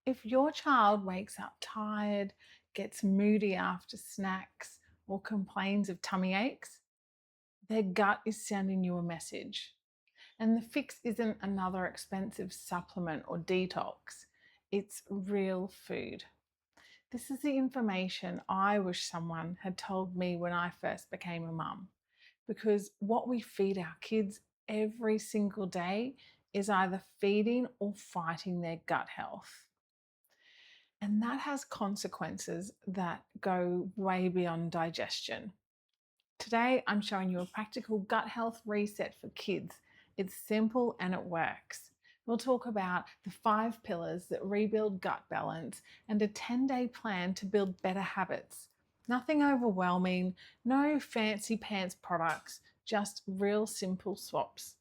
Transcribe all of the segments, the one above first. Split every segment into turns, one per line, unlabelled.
If your child wakes up tired, gets moody after snacks, or complains of tummy aches, their gut is sending you a message. And the fix isn't another expensive supplement or detox, it's real food. This is the information I wish someone had told me when I first became a mum. Because what we feed our kids every single day is either feeding or fighting their gut health. And that has consequences that go way beyond digestion. Today, I'm showing you a practical gut health reset for kids. It's simple and it works. We'll talk about the 5 pillars that rebuild gut balance and a 10-day plan to build better habits. Nothing overwhelming, no fancy pants products, just real simple swaps.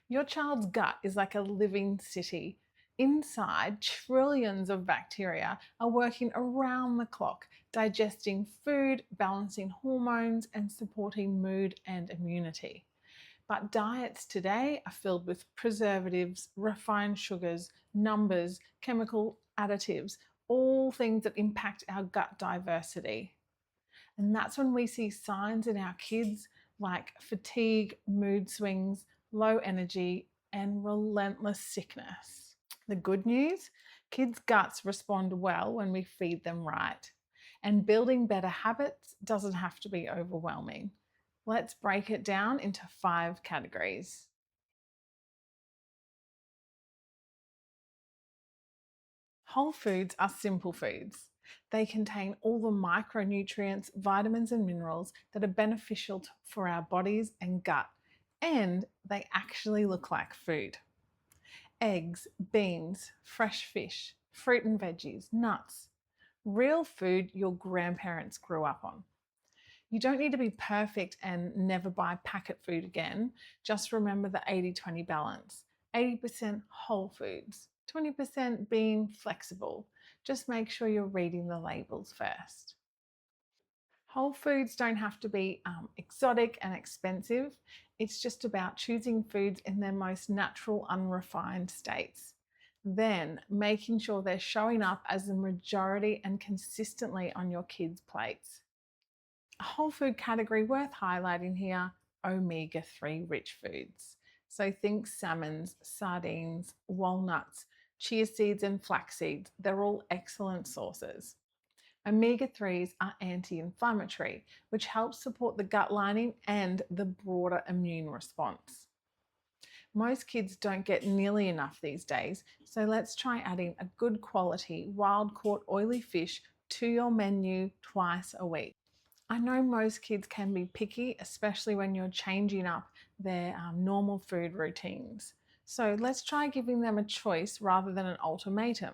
Your child's gut is like a living city. Inside, trillions of bacteria are working around the clock, digesting food, balancing hormones, and supporting mood and immunity. But diets today are filled with preservatives, refined sugars, numbers, chemical additives, all things that impact our gut diversity. And that's when we see signs in our kids like fatigue, mood swings, low energy, and relentless sickness. The good news, kids' guts respond well when we feed them right. And building better habits doesn't have to be overwhelming. Let's break it down into 5 categories. Whole foods are simple foods. They contain all the micronutrients, vitamins, and minerals that are beneficial for our bodies and gut, and they actually look like food. Eggs, beans, fresh fish, fruit and veggies, nuts. Real food your grandparents grew up on. You don't need to be perfect and never buy packet food again. Just remember the 80-20 balance. 80% whole foods, 20% being flexible. Just make sure you're reading the labels first. Whole foods don't have to be exotic and expensive. It's just about choosing foods in their most natural, unrefined states. Then making sure they're showing up as the majority and consistently on your kids' plates. A whole food category worth highlighting here, omega-3 rich foods. So think salmons, sardines, walnuts, chia seeds and flax seeds. They're all excellent sources. Omega-3s are anti-inflammatory, which helps support the gut lining and the broader immune response. Most kids don't get nearly enough these days, so let's try adding a good quality wild caught oily fish to your menu twice a week. I know most kids can be picky, especially when you're changing up their normal food routines. So let's try giving them a choice rather than an ultimatum.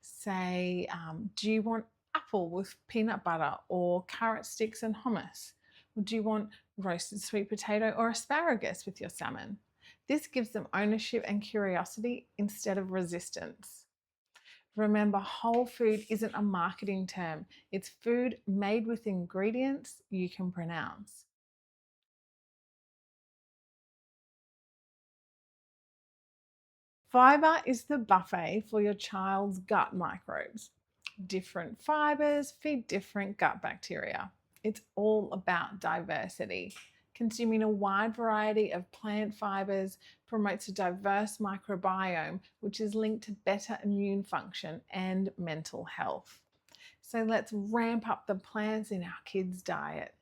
Say, do you want apple with peanut butter or carrot sticks and hummus? Or do you want roasted sweet potato or asparagus with your salmon? This gives them ownership and curiosity instead of resistance. Remember, whole food isn't a marketing term. It's food made with ingredients you can pronounce. Fibre is the buffet for your child's gut microbes. Different fibres feed different gut bacteria. It's all about diversity. Consuming a wide variety of plant fibres promotes a diverse microbiome, which is linked to better immune function and mental health. So let's ramp up the plants in our kids' diet.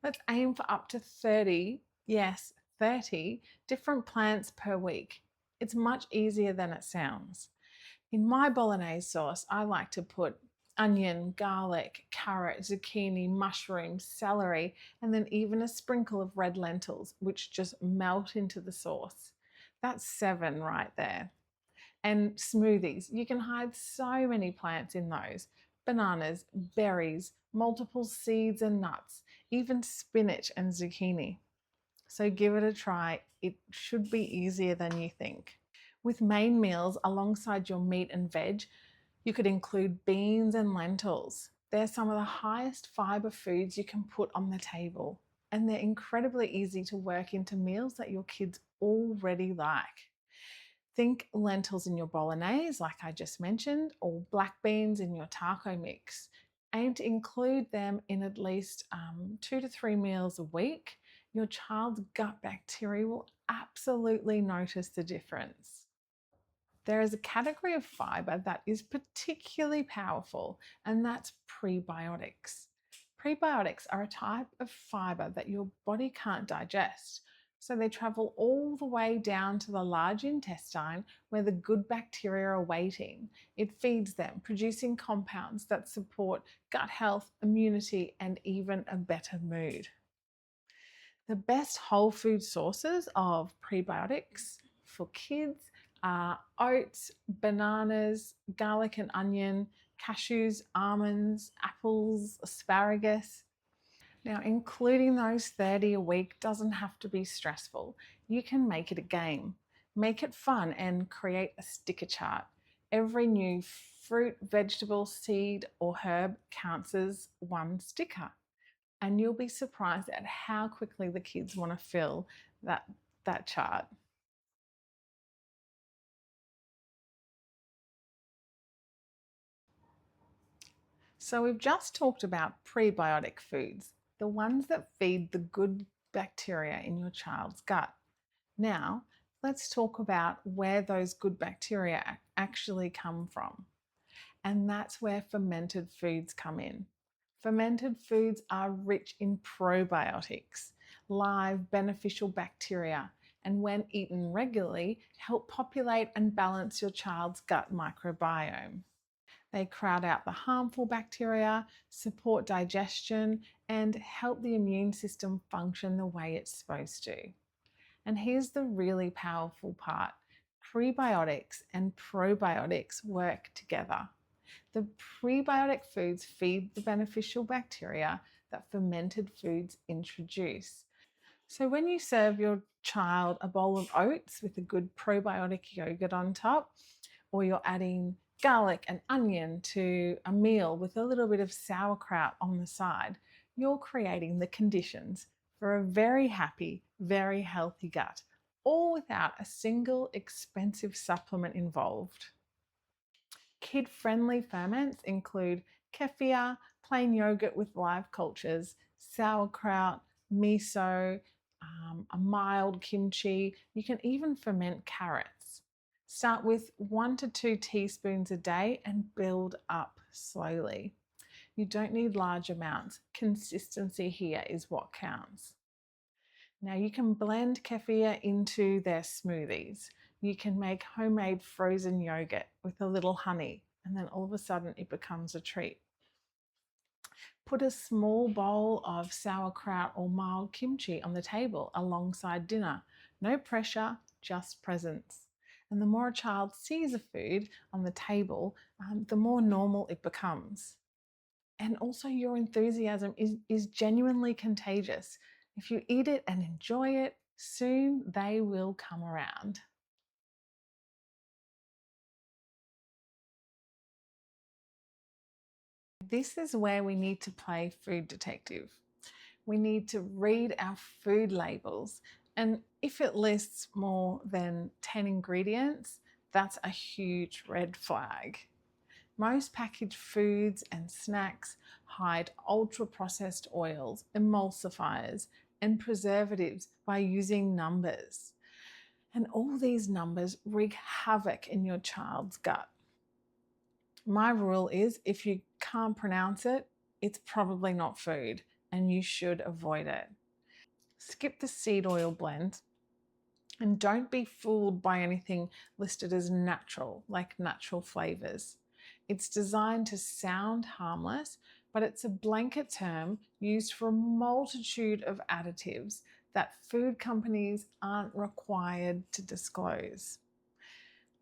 Let's aim for up to 30, yes, 30 different plants per week. It's much easier than it sounds. In my bolognese sauce, I like to put onion, garlic, carrot, zucchini, mushrooms, celery, and then even a sprinkle of red lentils, which just melt into the sauce. That's 7 right there. And smoothies, you can hide so many plants in those. Bananas, berries, multiple seeds and nuts, even spinach and zucchini. So give it a try. It should be easier than you think. With main meals alongside your meat and veg, you could include beans and lentils. They're some of the highest fibre foods you can put on the table, and they're incredibly easy to work into meals that your kids already like. Think lentils in your bolognese, like I just mentioned, or black beans in your taco mix. Aim to include them in at least 2 to 3 meals a week. Your child's gut bacteria will absolutely notice the difference. There is a category of fibre that is particularly powerful, and that's prebiotics. Prebiotics are a type of fibre that your body can't digest, so they travel all the way down to the large intestine where the good bacteria are waiting. It feeds them, producing compounds that support gut health, immunity, and even a better mood. The best whole food sources of prebiotics for kids are oats, bananas, garlic and onion, cashews, almonds, apples, asparagus. Now, including those 30 a week doesn't have to be stressful. You can make it a game. Make it fun and create a sticker chart. Every new fruit, vegetable, seed, or herb counts as one sticker. And you'll be surprised at how quickly the kids want to fill that chart. So we've just talked about prebiotic foods, the ones that feed the good bacteria in your child's gut. Now, let's talk about where those good bacteria actually come from. And that's where fermented foods come in. Fermented foods are rich in probiotics, live beneficial bacteria, and when eaten regularly, help populate and balance your child's gut microbiome. They crowd out the harmful bacteria, support digestion, and help the immune system function the way it's supposed to. And here's the really powerful part: prebiotics and probiotics work together. The prebiotic foods feed the beneficial bacteria that fermented foods introduce. So when you serve your child a bowl of oats with a good probiotic yogurt on top, or you're adding garlic and onion to a meal with a little bit of sauerkraut on the side, you're creating the conditions for a very happy, very healthy gut, all without a single expensive supplement involved. Kid-friendly ferments include kefir, plain yogurt with live cultures, sauerkraut, miso, a mild kimchi. You can even ferment carrots. Start with 1 to 2 teaspoons a day and build up slowly. You don't need large amounts. Consistency here is what counts. Now you can blend kefir into their smoothies. You can make homemade frozen yogurt with a little honey, and then all of a sudden it becomes a treat. Put a small bowl of sauerkraut or mild kimchi on the table alongside dinner. No pressure, just presence. And the more a child sees a food on the table, the more normal it becomes. And also, your enthusiasm is genuinely contagious. If you eat it and enjoy it, soon they will come around. This is where we need to play food detective. We need to read our food labels, and if it lists more than 10 ingredients, that's a huge red flag. Most packaged foods and snacks hide ultra-processed oils, emulsifiers, and preservatives by using numbers. And all these numbers wreak havoc in your child's gut. My rule is if you can't pronounce it, it's probably not food and you should avoid it. Skip the seed oil blend and don't be fooled by anything listed as natural, like natural flavors. It's designed to sound harmless, but it's a blanket term used for a multitude of additives that food companies aren't required to disclose.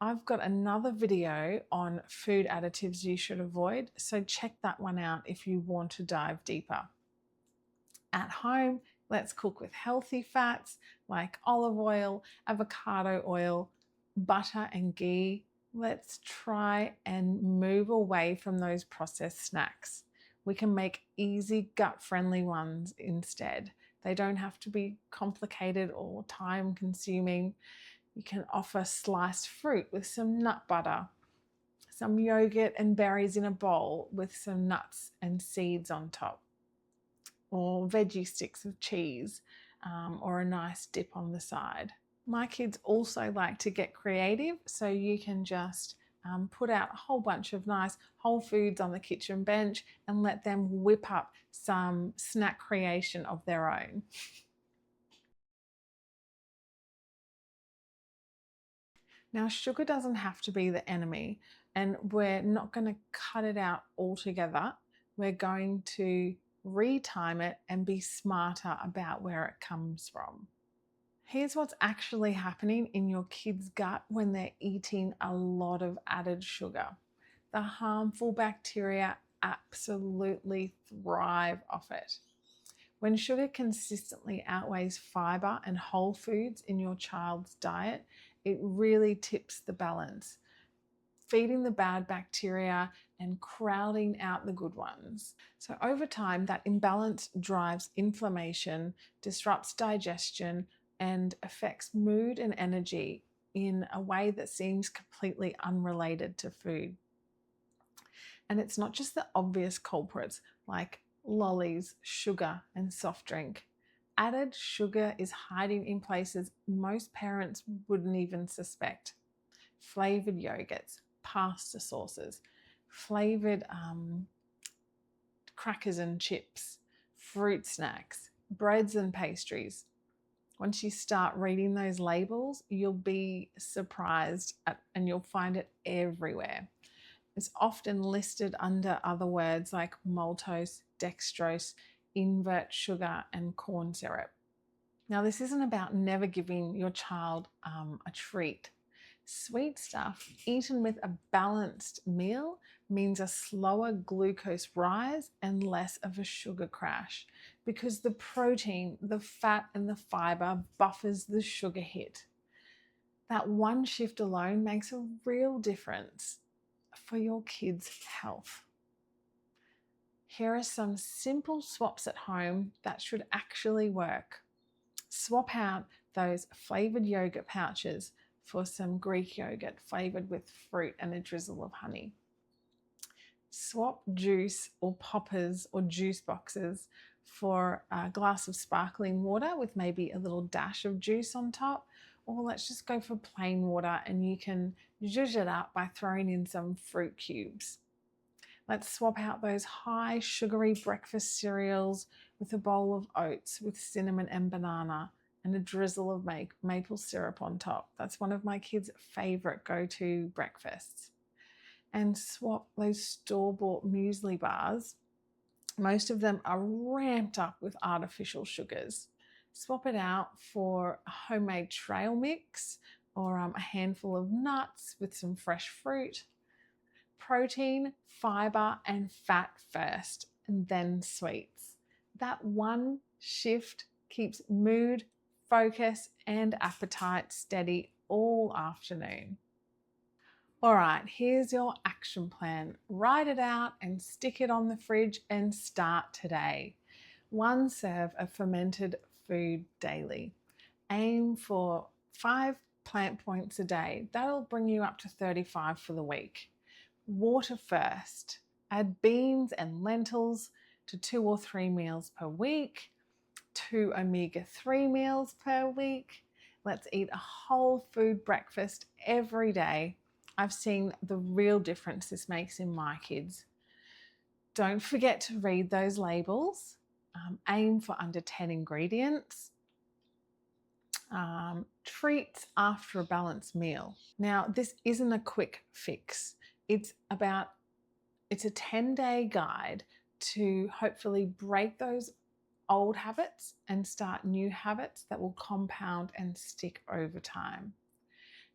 I've got another video on food additives you should avoid, so check that one out if you want to dive deeper. At home, let's cook with healthy fats like olive oil, avocado oil, butter and ghee. Let's try and move away from those processed snacks. We can make easy, gut-friendly ones instead. They don't have to be complicated or time-consuming. You can offer sliced fruit with some nut butter, some yogurt and berries in a bowl with some nuts and seeds on top, or veggie sticks of cheese, or a nice dip on the side. My kids also like to get creative, so you can just put out a whole bunch of nice whole foods on the kitchen bench and let them whip up some snack creation of their own. Now, sugar doesn't have to be the enemy, and we're not going to cut it out altogether. We're going to retime it and be smarter about where it comes from. Here's what's actually happening in your kid's gut when they're eating a lot of added sugar. The harmful bacteria absolutely thrive off it. When sugar consistently outweighs fiber and whole foods in your child's diet, it really tips the balance, feeding the bad bacteria and crowding out the good ones. So over time, that imbalance drives inflammation, disrupts digestion, and affects mood and energy in a way that seems completely unrelated to food. And it's not just the obvious culprits like lollies, sugar, and soft drink. Added sugar is hiding in places most parents wouldn't even suspect. Flavored yogurts, pasta sauces, flavored crackers and chips, fruit snacks, breads and pastries. Once you start reading those labels, you'll be surprised and you'll find it everywhere. It's often listed under other words like maltose, dextrose, invert sugar, and corn syrup. Now, this isn't about never giving your child a treat. Sweet stuff eaten with a balanced meal means a slower glucose rise and less of a sugar crash because the protein, the fat, and the fiber buffers the sugar hit. That one shift alone makes a real difference for your kids' health. Here are some simple swaps at home that should actually work. Swap out those flavored yogurt pouches for some Greek yogurt flavored with fruit and a drizzle of honey. Swap juice or poppers or juice boxes for a glass of sparkling water with maybe a little dash of juice on top, or let's just go for plain water and you can zhuzh it up by throwing in some fruit cubes. Let's swap out those high sugary breakfast cereals with a bowl of oats with cinnamon and banana and a drizzle of maple syrup on top. That's one of my kids' favorite go-to breakfasts. And swap those store-bought muesli bars. Most of them are ramped up with artificial sugars. Swap it out for a homemade trail mix or a handful of nuts with some fresh fruit. Protein, fiber, and fat first, and then sweets. That one shift keeps mood, focus, and appetite steady all afternoon. All right, here's your action plan. Write it out and stick it on the fridge and start today. 1 serve of fermented food daily. Aim for 5 plant points a day. That'll bring you up to 35 for the week. Water first. Add beans and lentils to 2 or 3 meals per week, 2 omega-3 meals per week. Let's eat a whole food breakfast every day. I've seen the real difference this makes in my kids. Don't forget to read those labels. Aim for under 10 ingredients. Treats after a balanced meal. Now, this isn't a quick fix. It's a 10-day guide to hopefully break those old habits and start new habits that will compound and stick over time.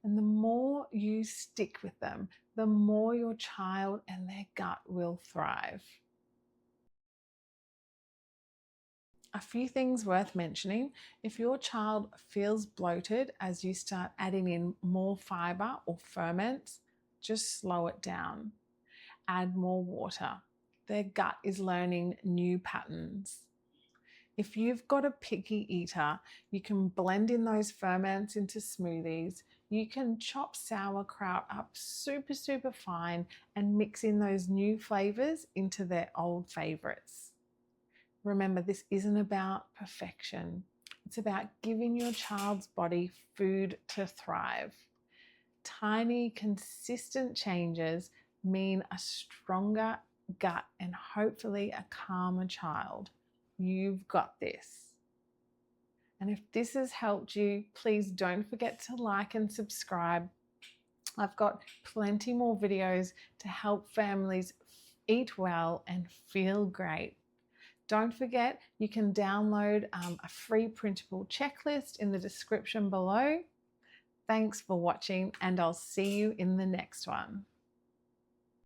And the more you stick with them, the more your child and their gut will thrive. A few things worth mentioning. If your child feels bloated as you start adding in more fiber or ferments, just slow it down. Add more water. Their gut is learning new patterns. If you've got a picky eater, you can blend in those ferments into smoothies. You can chop sauerkraut up super fine and mix in those new flavors into their old favorites. Remember, this isn't about perfection. It's about giving your child's body food to thrive. Tiny, consistent changes mean a stronger gut and hopefully a calmer child. You've got this. And if this has helped you, please don't forget to like and subscribe. I've got plenty more videos to help families eat well and feel great. Don't forget, you can download a free printable checklist in the description below. Thanks for watching, and I'll see you in the next one.